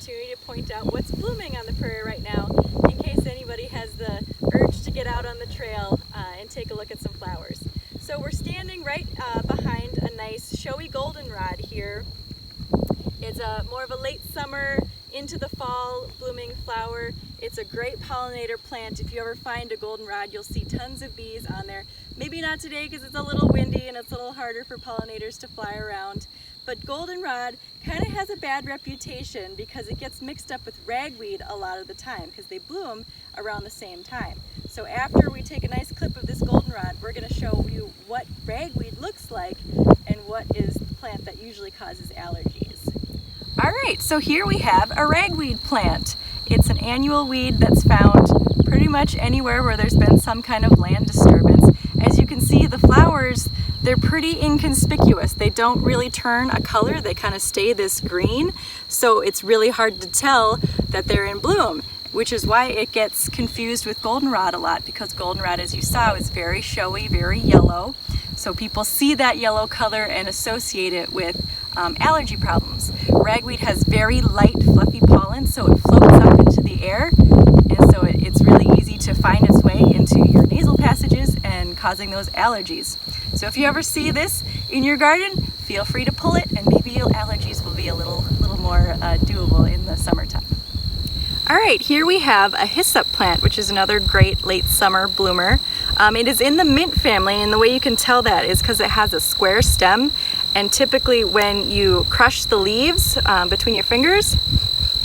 opportunity to point out what's blooming on the prairie right now in case anybody has the urge to get out on the trail and take a look at some flowers. So we're standing right behind a nice showy goldenrod here. It's more of a late summer into the fall blooming flower. It's a great pollinator plant. If you ever find a goldenrod, you'll see tons of bees on there. Maybe not today because it's a little windy and it's a little harder for pollinators to fly around. But goldenrod kind of has a bad reputation because it gets mixed up with ragweed a lot of the time because they bloom around the same time. So after we take a nice clip of this goldenrod, we're going to show you what ragweed looks like and what is the plant that usually causes allergies. Alright, so here we have a ragweed plant. It's an annual weed that's found pretty much anywhere where there's been some kind of land disturbance. As you can see, the flowers, they're pretty inconspicuous. They don't really turn a color, they kind of stay this green, so it's really hard to tell that they're in bloom, which is why it gets confused with goldenrod a lot, because goldenrod, as you saw, is very showy, very yellow. So people see that yellow color and associate it with allergy problems. Ragweed has very light, fluffy pollen, so it floats up into the air, and so it's really easy to find its way into your nasal passages and causing those allergies. So if you ever see this in your garden, feel free to pull it, and maybe your allergies will be a little more doable in the summertime. Alright, here we have a hyssop plant, which is another great late summer bloomer. It is in the mint family, and the way you can tell that is because it has a square stem, and typically when you crush the leaves between your fingers,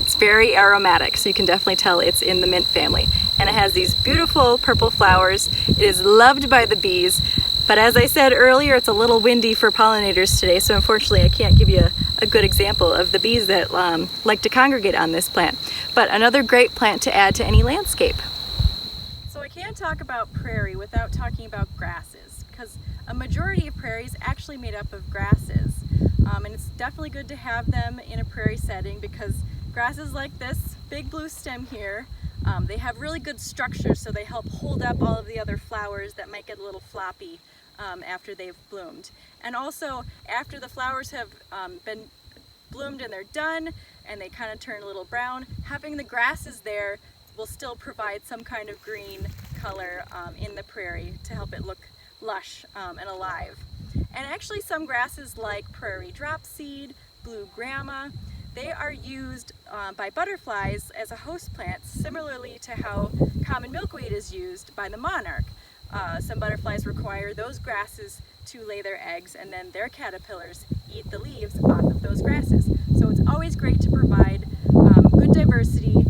it's very aromatic, so you can definitely tell it's in the mint family. And it has these beautiful purple flowers. It is loved by the bees, but as I said earlier, it's a little windy for pollinators today, so unfortunately I can't give you a good example of the bees that like to congregate on this plant. But another great plant to add to any landscape. So I can't talk about prairie without talking about grasses, because a majority of prairie is actually made up of grasses. And it's definitely good to have them in a prairie setting because grasses like this big blue stem here, they have really good structure, so they help hold up all of the other flowers that might get a little floppy after they've bloomed. And also, after the flowers have been bloomed and they're done and they kind of turn a little brown, having the grasses there will still provide some kind of green color in the prairie to help it look lush and alive. And actually some grasses like prairie dropseed, blue grama, they are used by butterflies as a host plant, similarly to how common milkweed is used by the monarch. Some butterflies require those grasses to lay their eggs, and then their caterpillars eat the leaves off of those grasses. So it's always great to provide good diversity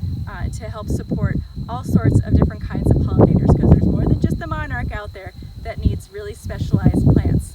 to help support all sorts of different kinds of pollinators, because there's more than just the monarch out there that needs really specialized plants